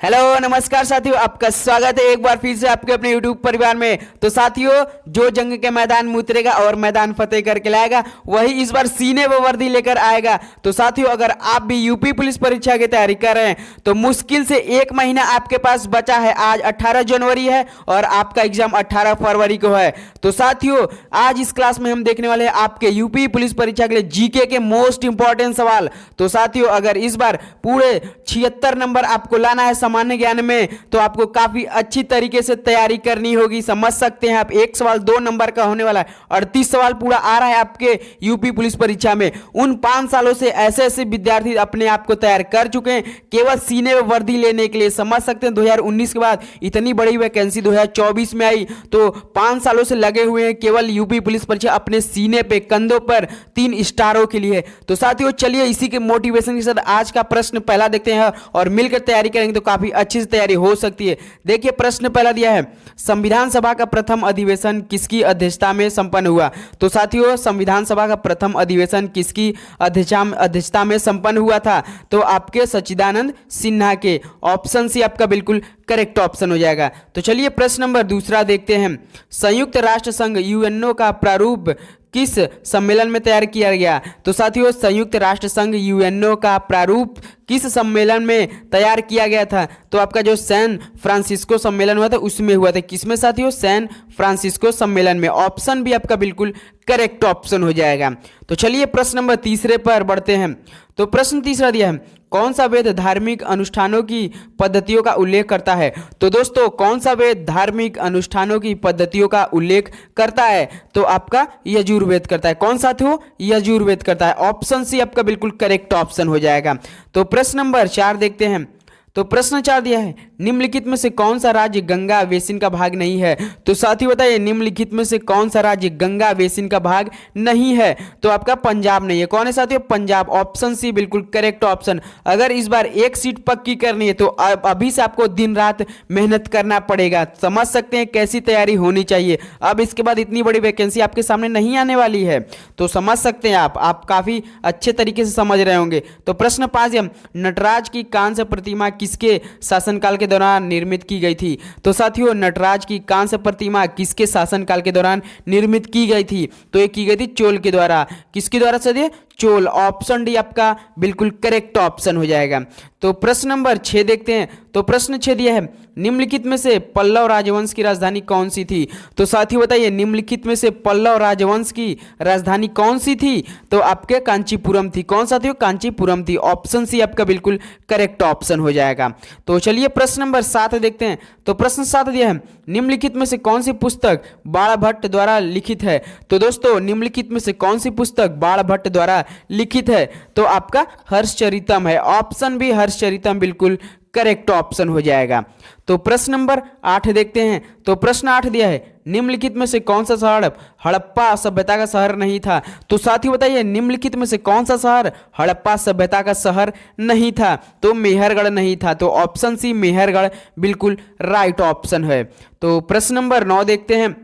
Hello नमस्कार साथियों, आपका स्वागत है एक बार फिर से आपके अपने YouTube परिवार में। तो साथियों, जो जंग के मैदान में उतरेगा और मैदान फतेह करके लाएगा वही इस बार सीने व वर्दी लेकर आएगा। तो साथियों, अगर आप भी यूपी पुलिस परीक्षा की तैयारी कर रहे हैं तो मुश्किल से एक महीना आपके पास बचा है। आज 18 जनवरी है और आपका एग्जाम 18 फरवरी को है। तो साथियों, आज इस क्लास में हम देखने वाले हैं आपके यूपी पुलिस परीक्षा के लिए जीके के मोस्ट इंपॉर्टेंट सवाल। तो साथियों, अगर इस बार पूरे 76 नंबर आपको लाना है सामान्य ज्ञान में तो आपको काफी अच्छी तरीके से तैयारी करनी होगी। समझ सकते हैं आप, एक सवाल 2 नंबर का होने वाला है। 38 सवाल पूरा आ रहा है आपके यूपी पुलिस परीक्षा में। उन 5 सालों से ऐसे ऐसे विद्यार्थी अपने आप को तैयार कर चुके हैं केवल सीने में वर्दी लेने के लिए। समझ सकते हैं 2019 के बाद इतनी बड़ी वैकेंसी 2024 में आई, तो 5 सालों से लगे हुए हैं केवल यूपी पुलिस परीक्षा अपने सीने पे कंधों पर 3 स्टारों के लिए। तो साथियों, चलिए इसी के मोटिवेशन के साथ आज का प्रश्न पहला देखते हैं और मिलकर तैयारी करेंगे तो काफी अच्छी से तैयारी हो सकती है। देखिए, प्रश्न पहला दिया है, संविधान सभा का प्रथम अधिवेशन किसकी अध्यक्षता में संपन्न हुआ। तो साथियों, संविधान सभा का प्रथम अधिवेशन किसकी अध्यक्षता में संपन्न हुआ था। तो आपके सच्चिदानंद सिन्हा के। ऑप्शन सी आपका बिल्कुल करेक्ट ऑप्शन हो जाएगा। तो चलिए प्रश्न नंबर दूसरा देखते हैं, संयुक्त राष्ट्र संघ यूएनओ का प्रारूप किस सम्मेलन में तैयार किया गया। तो साथियों, संयुक्त राष्ट्र संघ यूएनओ का प्रारूप किस सम्मेलन में तैयार किया गया था। तो आपका जो सैन फ्रांसिस्को सम्मेलन हुआ था उसमें हुआ था। किसमें साथियों? सैन फ्रांसिस्को सम्मेलन में। ऑप्शन भी आपका बिल्कुल करेक्ट ऑप्शन हो जाएगा। तो चलिए प्रश्न नंबर तीसरे पर बढ़ते हैं। तो प्रश्न तीसरा दिया है, कौन सा वेद धार्मिक अनुष्ठानों की पद्धतियों का उल्लेख करता है। तो दोस्तों, कौन सा वेद धार्मिक अनुष्ठानों की पद्धतियों का उल्लेख करता है। तो आपका यजुर्वेद करता है। कौन सा था? यजुर्वेद करता है। ऑप्शन सी आपका बिल्कुल करेक्ट ऑप्शन हो जाएगा। तो प्रश्न नंबर 4 देखते हैं। तो प्रश्न 4 दिया है, निम्नलिखित में से कौन सा राज्य गंगा बेसिन का भाग नहीं है। तो साथी बताइए, निम्नलिखित में से कौन सा राज्य गंगा बेसिन का भाग नहीं है। तो आपका पंजाब नहीं है। कौन है साथियों? पंजाब। ऑप्शन सी बिल्कुल करेक्ट ऑप्शन। अगर इस बार एक सीट पक्की करनी है तो अभी से आपको दिन रात मेहनत करना पड़ेगा। समझ सकते हैं कैसी तैयारी होनी चाहिए। अब इसके बाद इतनी बड़ी वैकेंसी आपके सामने नहीं आने वाली है, तो समझ सकते हैं आप काफी अच्छे तरीके से समझ रहे होंगे। तो प्रश्न 5, नटराज की कांस्य प्रतिमा किसके शासनकाल के दौरान निर्मित की गई थी। तो साथियों, नटराज की कांस्य प्रतिमा किसके शासनकाल के दौरान निर्मित की गई थी। तो ये की गई थी चोल के द्वारा। किसके द्वारा साथियों? चोल। ऑप्शन डी आपका बिल्कुल करेक्ट ऑप्शन हो जाएगा। तो प्रश्न नंबर 6 देखते हैं। तो प्रश्न 6 दिया है, निम्नलिखित में से पल्लव राजवंश की राजधानी कौन सी थी। तो साथी बताइए, निम्नलिखित में से पल्लव राजवंश की राजधानी कौन सी थी। तो आपके कांचीपुरम थी। कौन सा थी? कांचीपुरम थी। ऑप्शन सी आपका बिल्कुल करेक्ट ऑप्शन हो जाएगा। तो चलिए प्रश्न नंबर 7 देखते हैं। तो प्रश्न 7 दिया है, निम्नलिखित में से कौन सी पुस्तक बाणभट्ट द्वारा लिखित है। तो दोस्तों, निम्नलिखित में से कौन सी पुस्तक बाणभट्ट द्वारा लिखित है। तो आपका हर्षचरितम है। ऑप्शन भी हर्षचरितम बिल्कुल करेक्ट ऑप्शन हो जाएगा। तो प्रश्न नंबर 8 देखते हैं। तो प्रश्न 8 दिया है, निम्नलिखित में से कौन सा शहर हड़प्पा सभ्यता का शहर नहीं था। तो साथी बताइए, निम्नलिखित में से कौन सा शहर हड़प्पा सभ्यता का शहर नहीं था। तो मेहरगढ़ नहीं था। तो ऑप्शन सी मेहरगढ़ बिल्कुल राइट ऑप्शन है। तो प्रश्न नंबर 9 देखते हैं।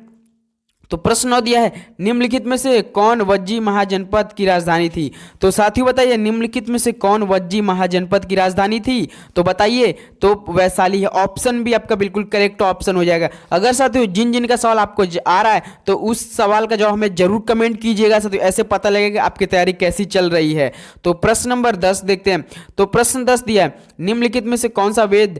तो प्रश्न 9 दिया है, निम्नलिखित में से कौन वज्जी महाजनपद की राजधानी थी। तो साथियों बताइए, निम्नलिखित में से कौन वज्जी महाजनपद की राजधानी थी। तो बताइए, तो वैशाली है। ऑप्शन भी आपका बिल्कुल करेक्ट ऑप्शन हो जाएगा। अगर साथियों जिन जिन का सवाल आपको आ रहा है तो उस सवाल का जवाब हमें जरूर कमेंट कीजिएगा साथियों, ऐसे पता लगेगा आपकी तैयारी कैसी चल रही है। तो प्रश्न नंबर 10 देखते हैं। तो प्रश्न 10 दिया है, निम्नलिखित में से कौन सा वेद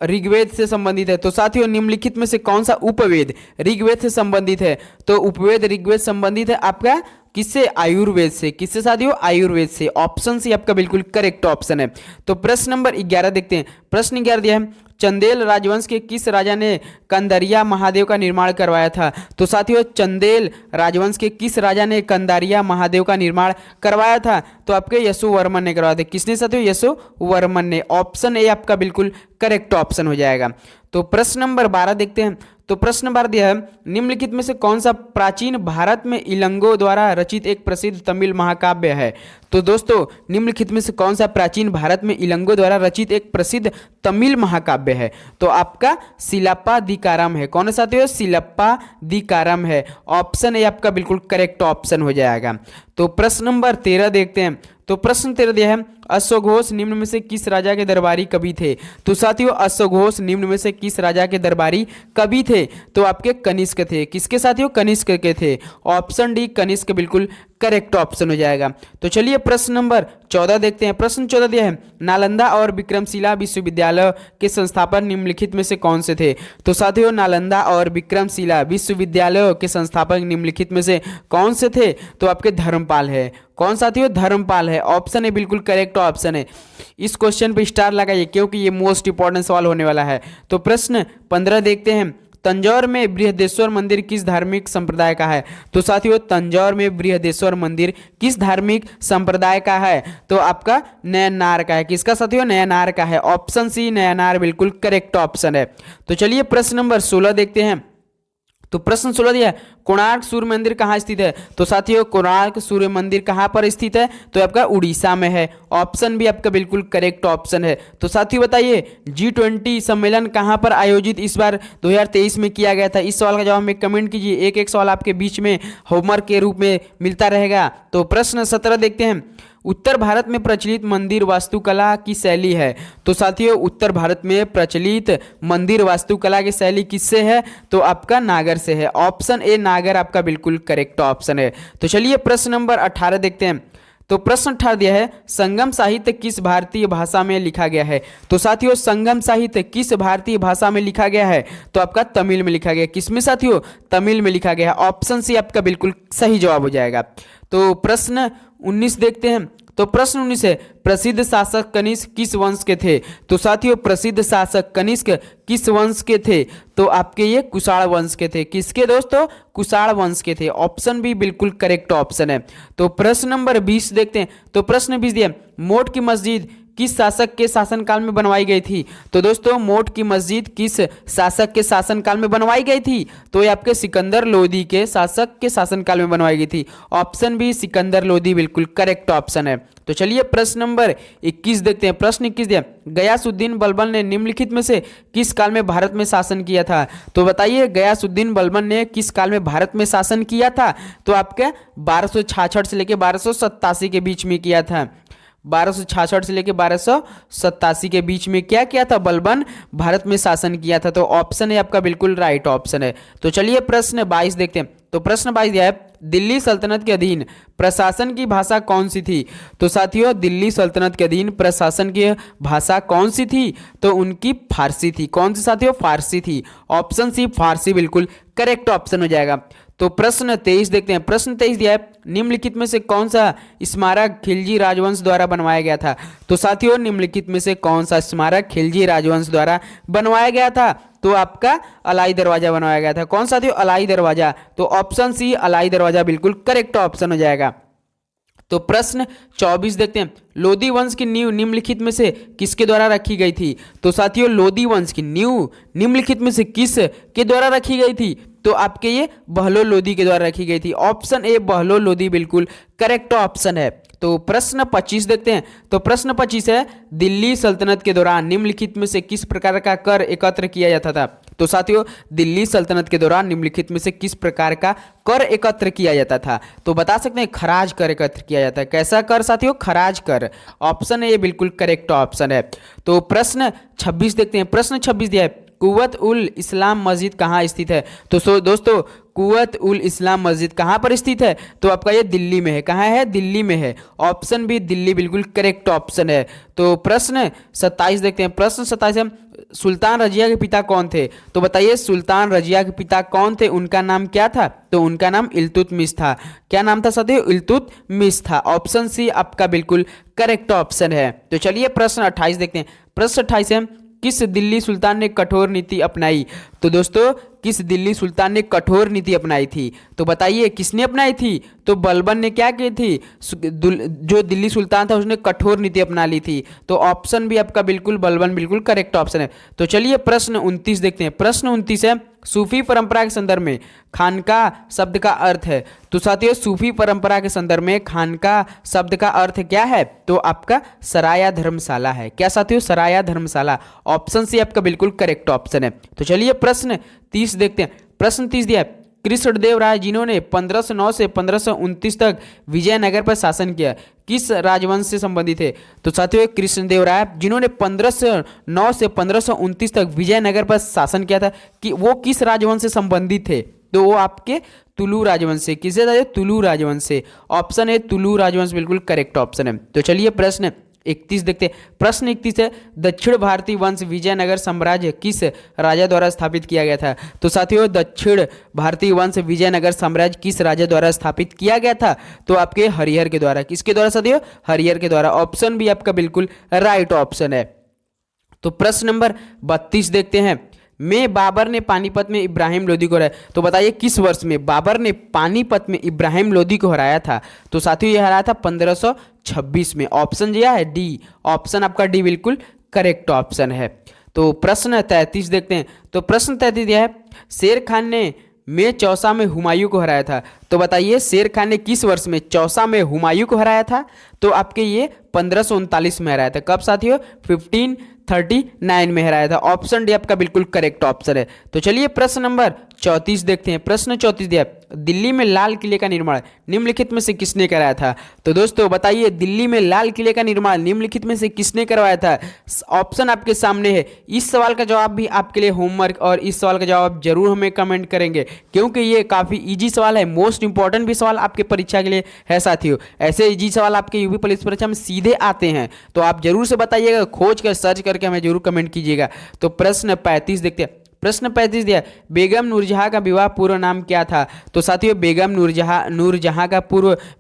ऋग्वेद से संबंधित है। तो साथियों, निम्नलिखित में से कौन सा उपवेद ऋग्वेद से संबंधित है। तो उपवेद ऋग्वेद संबंधित है आपका किससे? आयुर्वेद से। किससे साथियों? आयुर्वेद से। ऑप्शन सी आपका बिल्कुल करेक्ट ऑप्शन है। तो प्रश्न नंबर 11 देखते हैं। प्रश्न 11 दिया है, चंदेल राजवंश के किस राजा ने कंदारिया महादेव का निर्माण करवाया था। तो साथियों, चंदेल राजवंश के किस राजा ने कंदारिया महादेव का निर्माण करवाया था। तो आपके यशोवर्मन ने करवाया था। किसने साथियों? यशोवर्मन ने। ऑप्शन ए आपका बिल्कुल करेक्ट ऑप्शन हो जाएगा। तो प्रश्न नंबर 12 देखते हैं। तो प्रश्न 12 दिया है, निम्नलिखित में से कौन सा प्राचीन भारत में इलंगो द्वारा रचित एक प्रसिद्ध तमिल महाकाव्य है। तो दोस्तों, निम्नलिखित में से कौन सा प्राचीन भारत में इलंगो द्वारा रचित एक प्रसिद्ध तमिल महाकाव्य है। तो आपका सिलप्पा दिकारम है। कौन है साथियों? सिलप्पा दिकारम है। ऑप्शन ए आपका बिल्कुल करेक्ट ऑप्शन हो जाएगा। तो प्रश्न नंबर 13 देखते हैं। तो प्रश्न 13 दिया है, अश्वघोष निम्न में से किस राजा के दरबारी कवि थे? तो साथियों अश्वघोष निम्न में से किस राजा के दरबारी कवि थे? तो आपके कनिष्क थे। किसके साथियों? कनिष्क के थे। ऑप्शन डी कनिष्क बिल्कुल करेक्ट ऑप्शन हो जाएगा। तो चलिए प्रश्न नंबर 14 देखते हैं। प्रश्न 14 दिया है, नालंदा और विक्रमशिला विश्वविद्यालय के संस्थापक निम्नलिखित में से कौन से थे? तो साथियों नालंदा और विक्रमशिला विश्वविद्यालय के संस्थापक निम्नलिखित में से कौन से थे? तो आपके धर्मपाल है। कौन साथियों? धर्मपाल है। ऑप्शन है बिल्कुल करेक्ट ऑप्शन है। इस क्वेश्चन पे स्टार लगाइए क्योंकि ये मोस्ट इंपॉर्टेंट सवाल होने वाला है। तो प्रश्न 15 देखते हैं, तंजौर में बृहदेश्वर मंदिर किस धार्मिक संप्रदाय का है? तो साथियों तंजौर में बृहदेश्वर मंदिर किस धार्मिक संप्रदाय का है? तो आपका नयनार का है। किसका साथियों? नयनार का है। ऑप्शन सी नयनार बिल्कुल करेक्ट ऑप्शन है। तो चलिए प्रश्न नंबर 16 देखते हैं। तो प्रश्न 16 दिया है, कोणार्क सूर्य मंदिर कहाँ स्थित है? तो साथियों कोणार्क सूर्य मंदिर कहाँ पर स्थित है? तो आपका उड़ीसा में है। ऑप्शन भी आपका बिल्कुल करेक्ट ऑप्शन है। तो साथियों बताइए G20 सम्मेलन कहाँ पर आयोजित इस बार 2023 में किया गया था? इस सवाल का जवाब में कमेंट कीजिए। एक एक सवाल आपके बीच में होमवर्क के रूप में मिलता रहेगा। तो प्रश्न 17 देखते हैं, उत्तर भारत में प्रचलित मंदिर वास्तुकला की शैली है? तो साथियों उत्तर भारत में प्रचलित मंदिर वास्तुकला की शैली किससे है? तो आपका नागर से है। ऑप्शन ए नागर आपका बिल्कुल करेक्ट ऑप्शन है। तो चलिए प्रश्न नंबर 18 देखते हैं। तो प्रश्न 18 दिया है, संगम साहित्य किस भारतीय भाषा में लिखा गया है? तो साथियों संगम साहित्य किस भारतीय भाषा में लिखा गया है? तो आपका तमिल में लिखा गया। किसमें साथियों? तमिल में लिखा गया। ऑप्शन सी आपका बिल्कुल सही जवाब हो जाएगा। तो प्रश्न 19 देखते हैं। तो प्रश्न 19 है, प्रसिद्ध शासक कनिष्क किस वंश के थे? तो साथियों प्रसिद्ध शासक कनिष्क किस वंश के थे? तो आपके ये कुषाण वंश के थे। किसके दोस्तों? कुषाण वंश के थे। ऑप्शन भी बिल्कुल करेक्ट ऑप्शन है। तो प्रश्न नंबर 20 देखते हैं। तो प्रश्न 20 दिया, मोट की मस्जिद किस शासक के शासनकाल में बनवाई गई थी? तो दोस्तों मोट की मस्जिद किस शासक के शासनकाल में बनवाई गई थी? तो ये आपके सिकंदर लोदी के शासक के शासनकाल में बनवाई गई थी। ऑप्शन बी सिकंदर लोदी बिल्कुल करेक्ट ऑप्शन है। तो चलिए प्रश्न नंबर 21 देखते हैं। प्रश्न 21 दिया, गयासुद्दीन बलबन ने निम्नलिखित में से किस काल में भारत में शासन किया था? तो बताइए गयासुद्दीन बलबन ने किस काल में भारत में शासन किया था? तो आपके 1266 से लेकर 1287 के बीच में किया था। 1266 से लेकर 1287 के बीच में क्या किया था? बलबन भारत में शासन किया था। तो ऑप्शन है आपका बिल्कुल राइट ऑप्शन है। तो चलिए प्रश्न 22 देखते हैं। तो प्रश्न 22 दिया है, दिल्ली सल्तनत के अधीन प्रशासन की भाषा कौन सी थी? तो साथियों दिल्ली सल्तनत के अधीन प्रशासन की भाषा कौन सी थी? तो उनकी फारसी थी। कौन सी साथियों? फारसी थी। ऑप्शन सी फारसी बिल्कुल करेक्ट ऑप्शन हो जाएगा। तो प्रश्न 23 देखते हैं। प्रश्न 23 दिया है, निम्नलिखित में से कौन सा स्मारक खिलजी राजवंश द्वारा बनवाया गया था? तो साथियों निम्नलिखित में से कौन सा स्मारक खिलजी राजवंश द्वारा बनवाया गया था? तो आपका अलाई दरवाजा बनवाया गया था। कौन साथियों? अलाई दरवाजा। तो ऑप्शन सी अलाई दरवाजा बिल्कुल करेक्ट ऑप्शन हो जाएगा। तो प्रश्न 24 देखते हैं, लोदी वंश की नींव निम्नलिखित में से किसके द्वारा रखी गई थी? तो साथियों लोदी वंश की नींव निम्नलिखित में से किस के द्वारा रखी गई थी? तो आपके ये बहलोल लोदी के द्वारा रखी गई थी। ऑप्शन ए बहलोल लोदी बिल्कुल करेक्ट ऑप्शन है। तो प्रश्न 25 देखते हैं। तो प्रश्न 25 है, दिल्ली सल्तनत के दौरान निम्नलिखित में से किस प्रकार का कर एकत्र किया जाता था? तो साथियों दिल्ली सल्तनत के दौरान निम्नलिखित में से किस प्रकार का कर एकत्र किया जाता था? तो बता सकते हैं खराज कर एकत्र किया जाता है। कैसा कर साथियों? खराज कर। ऑप्शन है ये बिल्कुल करेक्ट ऑप्शन है। तो प्रश्न 26 देखते हैं। प्रश्न 26 दिया है, कुव्वत उल इस्लाम मस्जिद कहाँ स्थित है? तो दोस्तों कुव्वत उल इस्लाम मस्जिद कहाँ पर स्थित है? तो आपका ये दिल्ली में है। कहाँ है? दिल्ली में है। ऑप्शन भी दिल्ली बिल्कुल करेक्ट ऑप्शन है। तो प्रश्न 27 देखते हैं। प्रश्न 27 है, सुल्तान रजिया के पिता कौन थे? तो बताइए सुल्तान रजिया के पिता कौन थे? उनका नाम क्या था? तो उनका नाम इल्तुतमिश था। क्या नाम था साथियों? इल्तुतमिश था। ऑप्शन सी आपका बिल्कुल करेक्ट ऑप्शन है। तो चलिए प्रश्न 28 देखते हैं। प्रश्न 28 है, किस दिल्ली सुल्तान ने कठोर नीति अपनाई? तो दोस्तों किस दिल्ली सुल्तान ने कठोर नीति अपनाई थी? तो बताइए किसने अपनाई थी? तो बलबन ने क्या की थी? जो दिल्ली सुल्तान था उसने कठोर नीति अपना ली थी। तो ऑप्शन भी आपका बिल्कुल बलबन बिल्कुल करेक्ट ऑप्शन है। तो चलिए प्रश्न 29 देखते हैं। प्रश्न 29 है, सूफी परंपरा के संदर्भ में खानका शब्द का अर्थ है? तो साथियों सूफी परंपरा के संदर्भ में खानका शब्द का अर्थ क्या है? तो आपका सराया धर्मशाला है। क्या साथियों? सराया धर्मशाला। ऑप्शन सी आपका बिल्कुल करेक्ट ऑप्शन है। तो चलिए प्रश्न 30 देखते हैं। प्रश्न 30 दिया है, कृष्णदेव राय जिन्होंने 1509 से 1529 तक विजयनगर पर शासन किया, किस राजवंश से संबंधित है? तो साथियों कृष्णदेवराय, जिन्होंने 1509 से 1529 तक विजयनगर पर शासन किया था, कि वो किस राजवंश से संबंधित थे? तो वो आपके तुलु राजवंश से। किसे था? तुलु राजवंश से। ऑप्शन है तुलु राजवंश बिल्कुल करेक्ट ऑप्शन है। तो चलिए प्रश्न 31 देखते हैं। प्रश्न 31 है, दक्षिण भारतीय वंश विजयनगर साम्राज्य किस राजा द्वारा स्थापित किया गया था? तो साथियों दक्षिण भारतीय वंश विजयनगर साम्राज्य किस राजा द्वारा स्थापित किया गया था? तो आपके हरिहर के द्वारा। किसके द्वारा साथियों? हरिहर के द्वारा। ऑप्शन भी आपका बिल्कुल राइट ऑप्शन है। तो प्रश्न नंबर 32 देखते हैं। में बाबर ने पानीपत में इब्राहिम लोदी को हराया। तो बताइए किस वर्ष में बाबर ने पानीपत में इब्राहिम लोदी को हराया था? तो साथियों यह हराया था 1526 में। ऑप्शन दिया है डी। ऑप्शन आपका डी बिल्कुल करेक्ट ऑप्शन है। तो प्रश्न 33 देखते हैं। तो प्रश्न 33 दिया है, शेर खान ने में चौसा में हुमायूं को हराया था। तो बताइए शेर खान ने किस वर्ष में चौसा में हुमायूं को हराया था? तो आपके ये 1539 में हराया था। कब साथियों? 1539 में हराया था। ऑप्शन डी आपका बिल्कुल करेक्ट ऑप्शन है। तो चलिए प्रश्न नंबर 34 देखते हैं। प्रश्न 34 दिया, दिल्ली में लाल किले का निर्माण निम्नलिखित में से किसने कराया था? तो दोस्तों बताइए दिल्ली में लाल किले का निर्माण निम्नलिखित में से किसने करवाया था? ऑप्शन आपके सामने है। इस सवाल का जवाब भी आपके लिए होमवर्क, और इस सवाल का जवाब जरूर हमें कमेंट करेंगे, क्योंकि ये काफी इजी सवाल है। मोस्ट इंपॉर्टेंट भी सवाल आपके परीक्षा के लिए है साथियों। ऐसे इजी सवाल आपके यूपी पुलिस परीक्षा में सीधे आते हैं, तो आप जरूर से बताइएगा, खोज कर सर्च करके हमें जरूर कमेंट कीजिएगा। तो प्रश्न 35 देखते हैं। प्रश्न 35 दिया, बेगम नूरजहां का विवाह पूर्व नाम क्या था? तो साथियों बेगम नूरजहां का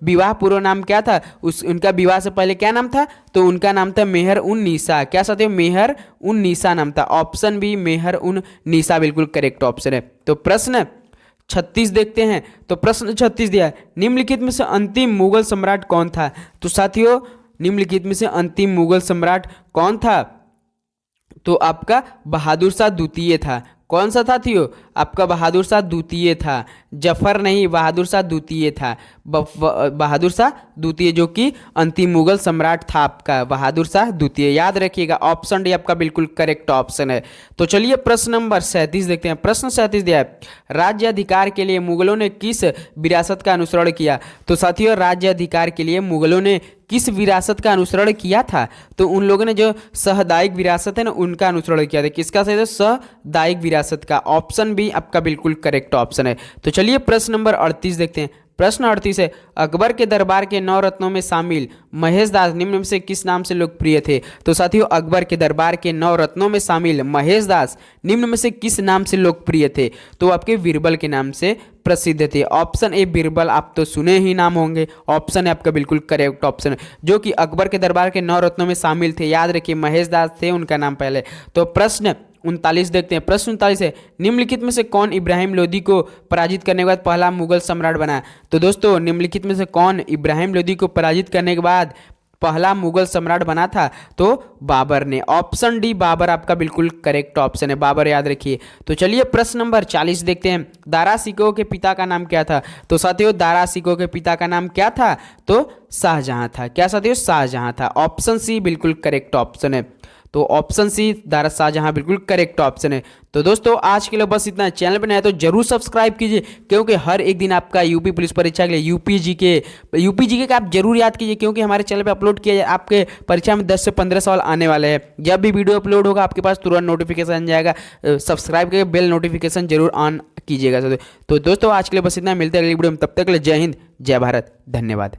विवाह पूर्व नाम क्या था? उनका विवाह से पहले क्या नाम था? तो उनका नाम था मेहर उन निसा। क्या साथियों? मेहर उन निसा नाम था। ऑप्शन बी मेहर उन निसा बिल्कुल करेक्ट ऑप्शन है। तो प्रश्न 36 देखते हैं। तो प्रश्न 36 दिया, निम्नलिखित में से अंतिम मुगल सम्राट कौन था? तो साथियों निम्नलिखित में से अंतिम मुगल सम्राट कौन था? तो आपका बहादुर शाह द्वितीय था। कौन सा था थियो? आपका बहादुर शाह द्वितीय था। जफर नहीं, बहादुर शाह द्वितीय था। बहादुर शाह द्वितीय जो कि अंतिम मुगल सम्राट था आपका बहादुर शाह द्वितीय। याद रखिएगा, ऑप्शन डी आपका बिल्कुल करेक्ट ऑप्शन है। तो चलिए प्रश्न नंबर 37 देखते हैं। प्रश्न 37 दिया है, राज्य अधिकार के लिए मुगलों ने किस विरासत का अनुसरण किया? तो साथियों राज्य अधिकार के लिए मुगलों ने किस विरासत का अनुसरण किया था? तो उन लोगों ने जो सहदायिक विरासत है ना, उनका अनुसरण किया था। किसका सही है? सहदायिक विरासत का। ऑप्शन बी आपका बिल्कुल करेक्ट ऑप्शन है। तो चलिए प्रश्न नंबर 38 देखते हैं। प्रश्न 38 है, अकबर के दरबार के 9 रत्नों में शामिल महेश दास निम्न में से किस नाम से लोकप्रिय थे? तो साथियों अकबर के दरबार के 9 रत्नों में शामिल महेश दास निम्न में से किस नाम से लोकप्रिय थे? तो आपके बीरबल के नाम से प्रसिद्ध थे। ऑप्शन ए बीरबल, आप तो सुने ही नाम होंगे। ऑप्शन है आपका बिल्कुल करेक्ट ऑप्शन है, जो कि अकबर के दरबार के 9 रत्नों में शामिल थे। याद रखिए महेश दास थे उनका नाम पहले। तो प्रश्न 39 देखते हैं। प्रश्न 39 है, निम्नलिखित में से कौन इब्राहिम लोदी को पराजित करने के बाद पहला मुगल सम्राट बना? तो दोस्तों निम्नलिखित में से कौन इब्राहिम लोदी को पराजित करने के बाद पहला मुगल सम्राट बना था? तो बाबर ने। ऑप्शन डी बाबर आपका बिल्कुल करेक्ट ऑप्शन है। बाबर याद रखिए। तो चलिए प्रश्न नंबर 40 देखते हैं। दारा शिकोह के पिता का नाम क्या था? तो साथियों दारा शिकोह के पिता का नाम क्या था? तो शाहजहां था। क्या साथियों? शाहजहां था। ऑप्शन सी बिल्कुल करेक्ट ऑप्शन है। तो ऑप्शन सी दारा शाहजहां बिल्कुल करेक्ट ऑप्शन है। तो दोस्तों आज के लिए बस इतना। चैनल पर नया तो जरूर सब्सक्राइब कीजिए, क्योंकि हर एक दिन आपका यूपी पुलिस परीक्षा के लिए यूपी जीके का आप जरूर याद कीजिए, क्योंकि हमारे चैनल पे अपलोड किया जाए। आपके परीक्षा में 10 से 15 सवाल आने वाले हैं। जब भी वीडियो अपलोड होगा आपके पास तुरंत नोटिफिकेशन जाएगा। सब्सक्राइब करके बेल नोटिफिकेशन जरूर ऑन कीजिएगा। तो दोस्तों आज के लिए बस इतना। मिलते हैं अगली वीडियो में, तब तक के लिए जय हिंद, जय भारत, धन्यवाद।